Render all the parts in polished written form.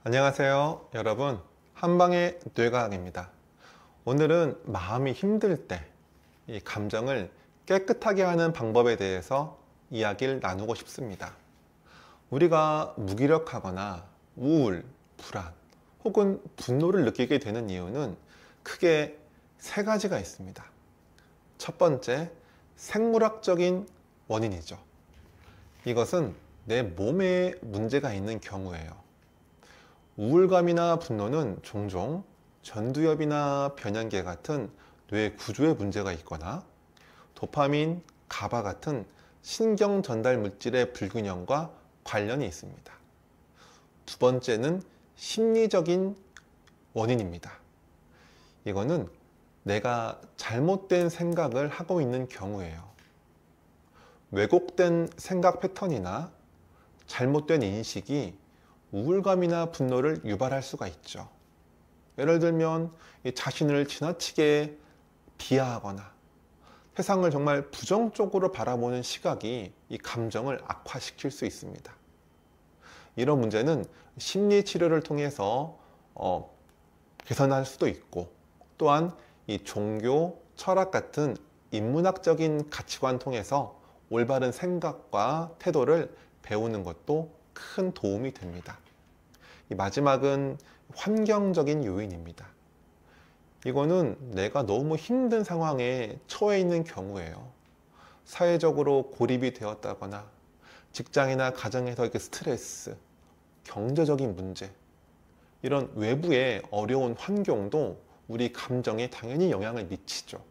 안녕하세요 여러분, 한방의 뇌과학입니다. 오늘은 마음이 힘들 때 이 감정을 깨끗하게 하는 방법에 대해서 이야기를 나누고 싶습니다. 우리가 무기력하거나 우울, 불안 혹은 분노를 느끼게 되는 이유는 크게 세 가지가 있습니다. 첫 번째, 생물학적인 원인이죠. 이것은 내 몸에 문제가 있는 경우예요. 우울감이나 분노는 종종 전두엽이나 변연계 같은 뇌 구조에 문제가 있거나 도파민, 가바 같은 신경 전달 물질의 불균형과 관련이 있습니다. 두 번째는 심리적인 원인입니다. 이거는 내가 잘못된 생각을 하고 있는 경우예요. 왜곡된 생각 패턴이나 잘못된 인식이 우울감이나 분노를 유발할 수가 있죠. 예를 들면 자신을 지나치게 비하하거나 세상을 정말 부정적으로 바라보는 시각이 이 감정을 악화시킬 수 있습니다. 이런 문제는 심리치료를 통해서 개선할 수도 있고, 또한 이 종교, 철학 같은 인문학적인 가치관 통해서 올바른 생각과 태도를 배우는 것도 큰 도움이 됩니다. 이 마지막은 환경적인 요인입니다. 이거는 내가 너무 힘든 상황에 처해 있는 경우예요. 사회적으로 고립이 되었다거나 직장이나 가정에서 스트레스, 경제적인 문제, 이런 외부의 어려운 환경도 우리 감정에 당연히 영향을 미치죠.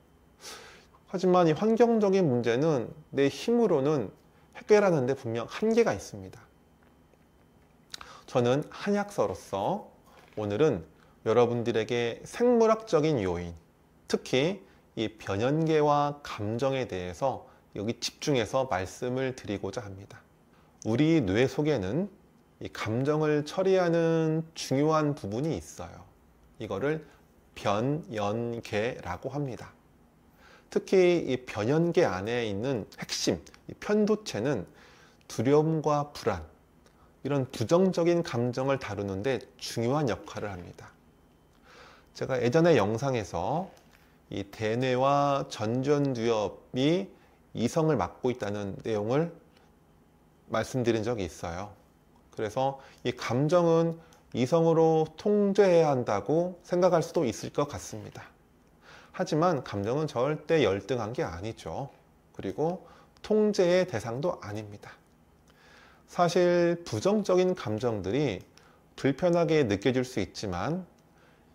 하지만 이 환경적인 문제는 내 힘으로는 해결하는 데 분명 한계가 있습니다. 저는 한약사로서 오늘은 여러분들에게 생물학적인 요인, 특히 이 변연계와 감정에 대해서 여기 집중해서 말씀을 드리고자 합니다. 우리 뇌 속에는 이 감정을 처리하는 중요한 부분이 있어요. 이거를 변연계라고 합니다. 특히 이 변연계 안에 있는 핵심, 이 편도체는 두려움과 불안, 이런 부정적인 감정을 다루는데 중요한 역할을 합니다. 제가 예전에 영상에서 이 대뇌와 전전두엽이 이성을 맡고 있다는 내용을 말씀드린 적이 있어요. 그래서 이 감정은 이성으로 통제해야 한다고 생각할 수도 있을 것 같습니다. 하지만 감정은 절대 열등한 게 아니죠. 그리고 통제의 대상도 아닙니다. 사실 부정적인 감정들이 불편하게 느껴질 수 있지만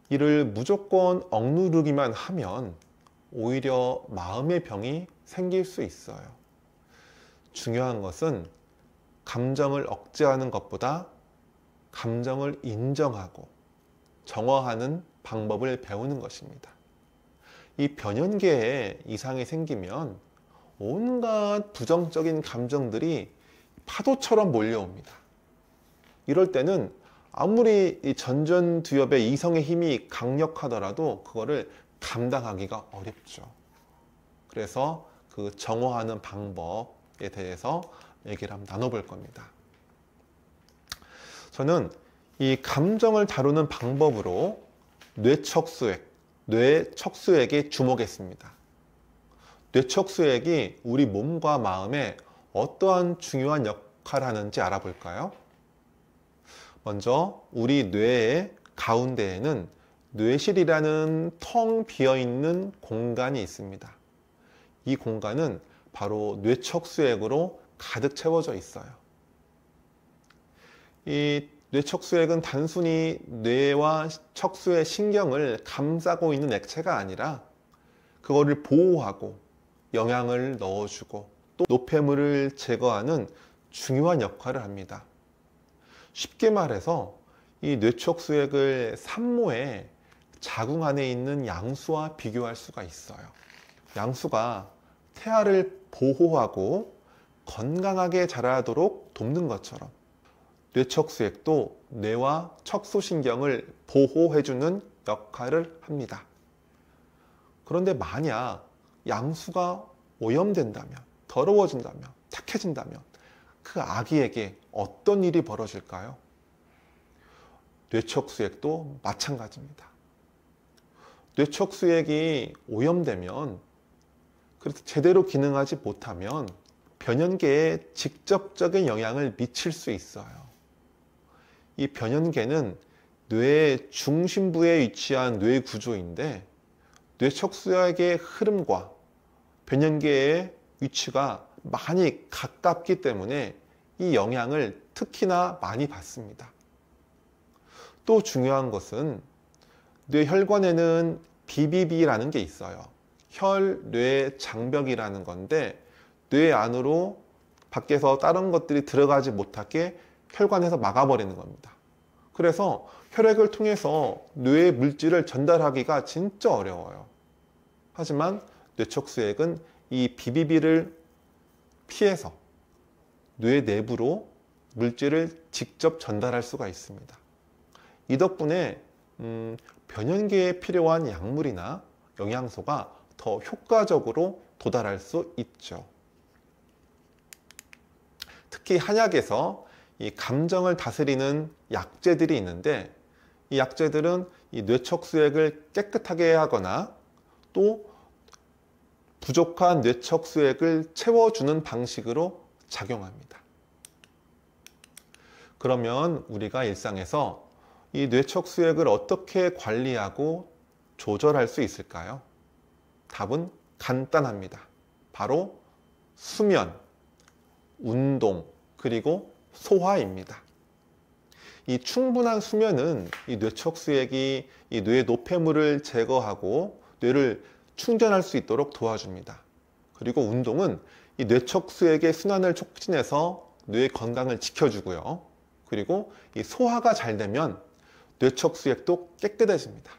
이를 무조건 억누르기만 하면 오히려 마음의 병이 생길 수 있어요. 중요한 것은 감정을 억제하는 것보다 감정을 인정하고 정화하는 방법을 배우는 것입니다. 이 변연계에 이상이 생기면 온갖 부정적인 감정들이 파도처럼 몰려옵니다. 이럴 때는 아무리 이 전전두엽의 이성의 힘이 강력하더라도 그거를 감당하기가 어렵죠. 그래서 그 정화하는 방법에 대해서 얘기를 한번 나눠볼 겁니다. 저는 이 감정을 다루는 방법으로 뇌척수액에 주목했습니다. 뇌척수액이 우리 몸과 마음에 어떠한 중요한 역할을 하는지 알아볼까요? 먼저 우리 뇌의 가운데에는 뇌실이라는 텅 비어있는 공간이 있습니다. 이 공간은 바로 뇌척수액으로 가득 채워져 있어요. 이 뇌척수액은 단순히 뇌와 척수의 신경을 감싸고 있는 액체가 아니라 그거를 보호하고 영양을 넣어주고 또 노폐물을 제거하는 중요한 역할을 합니다. 쉽게 말해서 이 뇌척수액을 산모의 자궁 안에 있는 양수와 비교할 수가 있어요. 양수가 태아를 보호하고 건강하게 자라도록 돕는 것처럼 뇌척수액도 뇌와 척수신경을 보호해주는 역할을 합니다. 그런데 만약 양수가 오염된다면, 더러워진다면, 탁해진다면 그 아기에게 어떤 일이 벌어질까요? 뇌척수액도 마찬가지입니다. 뇌척수액이 오염되면, 그래서 제대로 기능하지 못하면 변연계에 직접적인 영향을 미칠 수 있어요. 이 변연계는 뇌의 중심부에 위치한 뇌 구조인데, 뇌척수액의 흐름과 변연계의 위치가 많이 가깝기 때문에 이 영향을 특히나 많이 받습니다. 또 중요한 것은 뇌혈관에는 BBB라는 게 있어요. 혈뇌장벽이라는 건데, 뇌 안으로 밖에서 다른 것들이 들어가지 못하게 혈관에서 막아버리는 겁니다. 그래서 혈액을 통해서 뇌의 물질을 전달하기가 진짜 어려워요. 하지만 뇌척수액은 이 BBB를 피해서 뇌 내부로 물질을 직접 전달할 수가 있습니다. 이 덕분에 변연계에 필요한 약물이나 영양소가 더 효과적으로 도달할 수 있죠. 특히 한약에서 이 감정을 다스리는 약재들이 있는데, 이 약재들은 이 뇌척수액을 깨끗하게 하거나 또 부족한 뇌척수액을 채워주는 방식으로 작용합니다. 그러면 우리가 일상에서 이 뇌척수액을 어떻게 관리하고 조절할 수 있을까요? 답은 간단합니다. 바로 수면, 운동, 그리고 소화입니다. 이 충분한 수면은 이 뇌척수액이 이 뇌 노폐물을 제거하고 뇌를 충전할 수 있도록 도와줍니다. 그리고 운동은 이 뇌척수액의 순환을 촉진해서 뇌의 건강을 지켜주고요. 그리고 이 소화가 잘 되면 뇌척수액도 깨끗해집니다.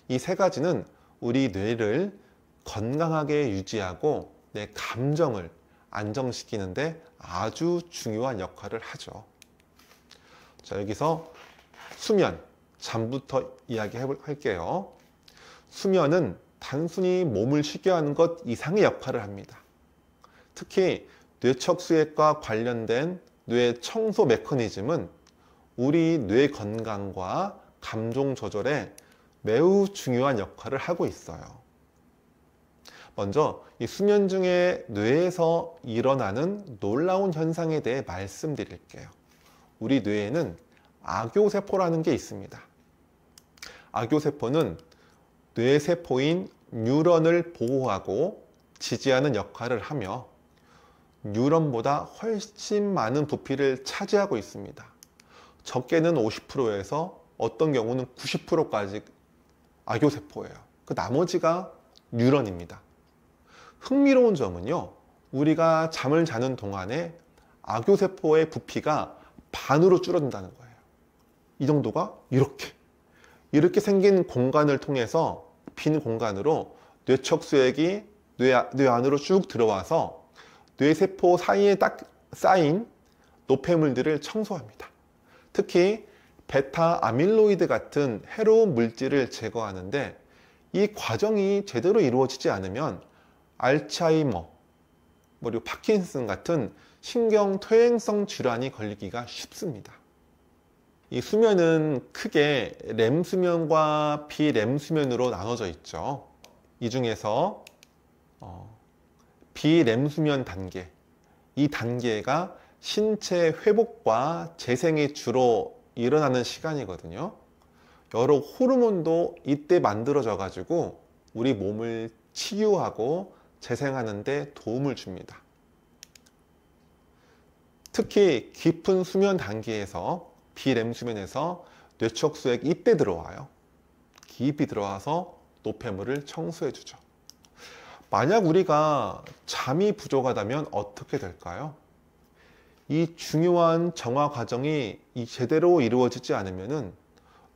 이 세 가지는 우리 뇌를 건강하게 유지하고 내 감정을 안정시키는데 아주 중요한 역할을 하죠. 자, 여기서 수면, 잠부터 이야기할게요. 수면은 단순히 몸을 쉬게 하는 것 이상의 역할을 합니다. 특히 뇌척수액과 관련된 뇌 청소 메커니즘은 우리 뇌 건강과 감정 조절에 매우 중요한 역할을 하고 있어요. 먼저 이 수면 중에 뇌에서 일어나는 놀라운 현상에 대해 말씀드릴게요. 우리 뇌에는 악교세포라는 게 있습니다. 악교세포는 뇌세포인 뉴런을 보호하고 지지하는 역할을 하며 뉴런보다 훨씬 많은 부피를 차지하고 있습니다. 적게는 50%에서 어떤 경우는 90%까지 악교세포예요. 그 나머지가 뉴런입니다. 흥미로운 점은요, 우리가 잠을 자는 동안에 악교세포의 부피가 반으로 줄어든다는 거예요. 이 정도가 이렇게 생긴 공간을 통해서, 빈 공간으로 뇌척수액이 뇌 안으로 쭉 들어와서 뇌세포 사이에 딱 쌓인 노폐물들을 청소합니다. 특히 베타 아밀로이드 같은 해로운 물질을 제거하는데, 이 과정이 제대로 이루어지지 않으면 알츠하이머, 그리고 파킨슨 같은 신경퇴행성 질환이 걸리기가 쉽습니다. 이 수면은 크게 렘수면과 비렘수면으로 나눠져 있죠. 이 중에서 비렘수면 단계, 이 단계가 신체 회복과 재생이 주로 일어나는 시간이거든요. 여러 호르몬도 이때 만들어져 가지고 우리 몸을 치유하고 재생하는 데 도움을 줍니다. 특히 깊은 수면 단계에서, 비렘 수면에서 뇌척수액이 이때 들어와요. 깊이 들어와서 노폐물을 청소해 주죠. 만약 우리가 잠이 부족하다면 어떻게 될까요? 이 중요한 정화 과정이 제대로 이루어지지 않으면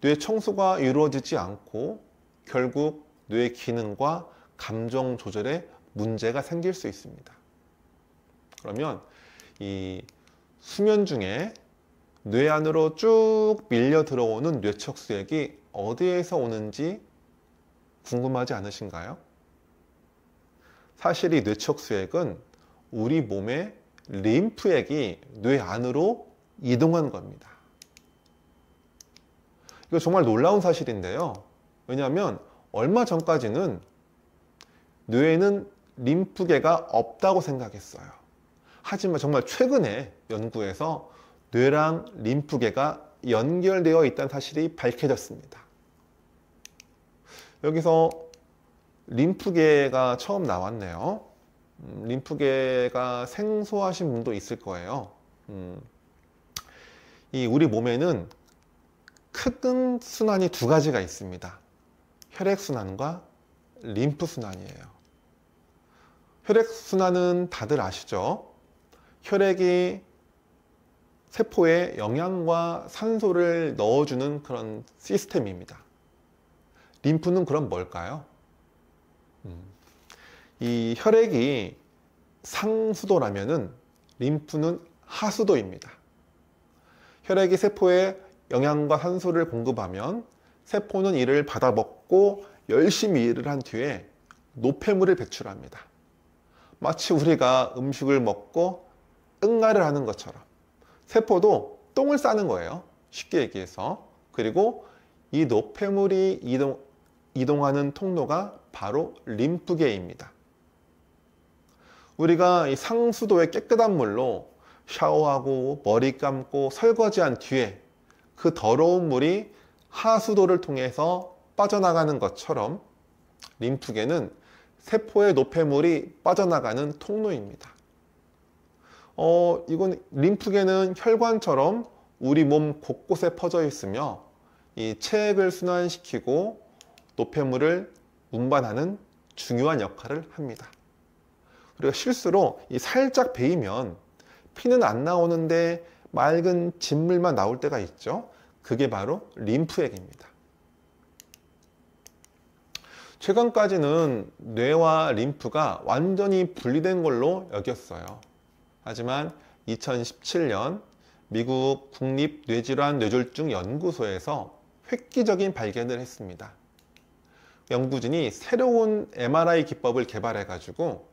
뇌 청소가 이루어지지 않고 결국 뇌 기능과 감정 조절에 문제가 생길 수 있습니다. 그러면 이 수면 중에 뇌 안으로 쭉 밀려 들어오는 뇌척수액이 어디에서 오는지 궁금하지 않으신가요? 사실 이 뇌척수액은 우리 몸의 림프액이 뇌 안으로 이동한 겁니다. 이거 정말 놀라운 사실인데요. 왜냐하면 얼마 전까지는 뇌에는 림프계가 없다고 생각했어요. 하지만 정말 최근에 연구에서 뇌랑 림프계가 연결되어 있다는 사실이 밝혀졌습니다. 여기서 림프계가 처음 나왔네요. 림프계가 생소하신 분도 있을 거예요. 이 우리 몸에는 큰 순환이 두 가지가 있습니다. 혈액순환과 림프순환이에요. 혈액순환은 다들 아시죠? 혈액이 세포에 영양과 산소를 넣어주는 그런 시스템입니다. 림프는 그럼 뭘까요? 이 혈액이 상수도라면은 림프는 하수도입니다. 혈액이 세포에 영양과 산소를 공급하면 세포는 이를 받아먹고 열심히 일을 한 뒤에 노폐물을 배출합니다. 마치 우리가 음식을 먹고 응가를 하는 것처럼 세포도 똥을 싸는 거예요. 쉽게 얘기해서. 그리고 이 노폐물이 이동하는 통로가 바로 림프계입니다. 우리가 이 상수도의 깨끗한 물로 샤워하고 머리 감고 설거지한 뒤에 그 더러운 물이 하수도를 통해서 빠져나가는 것처럼 림프계는 세포의 노폐물이 빠져나가는 통로입니다. 이건 림프계는 혈관처럼 우리 몸 곳곳에 퍼져 있으며 이 체액을 순환시키고 노폐물을 운반하는 중요한 역할을 합니다. 우리가 실수로 살짝 베이면 피는 안 나오는데 맑은 진물만 나올 때가 있죠. 그게 바로 림프액입니다. 최근까지는 뇌와 림프가 완전히 분리된 걸로 여겼어요. 하지만 2017년 미국 국립뇌질환-뇌졸중 연구소에서 획기적인 발견을 했습니다. 연구진이 새로운 MRI 기법을 개발해 가지고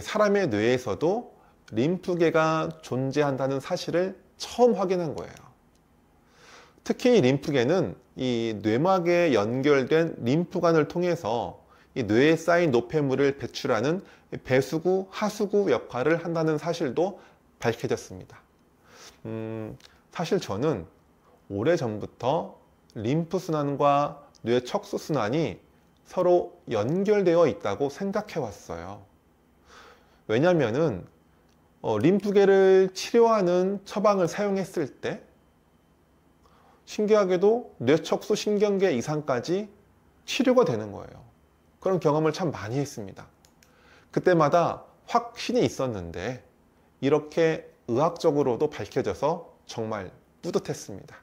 사람의 뇌에서도 림프계가 존재한다는 사실을 처음 확인한 거예요. 특히 이 림프계는 이 뇌막에 연결된 림프관을 통해서 이 뇌에 쌓인 노폐물을 배출하는 배수구, 하수구 역할을 한다는 사실도 밝혀졌습니다. 사실 저는 오래전부터 림프순환과 뇌 척수순환이 서로 연결되어 있다고 생각해 왔어요. 왜냐면은 림프계를 치료하는 처방을 사용했을 때 신기하게도 뇌척수 신경계 이상까지 치료가 되는 거예요. 그런 경험을 참 많이 했습니다. 그때마다 확신이 있었는데 이렇게 의학적으로도 밝혀져서 정말 뿌듯했습니다.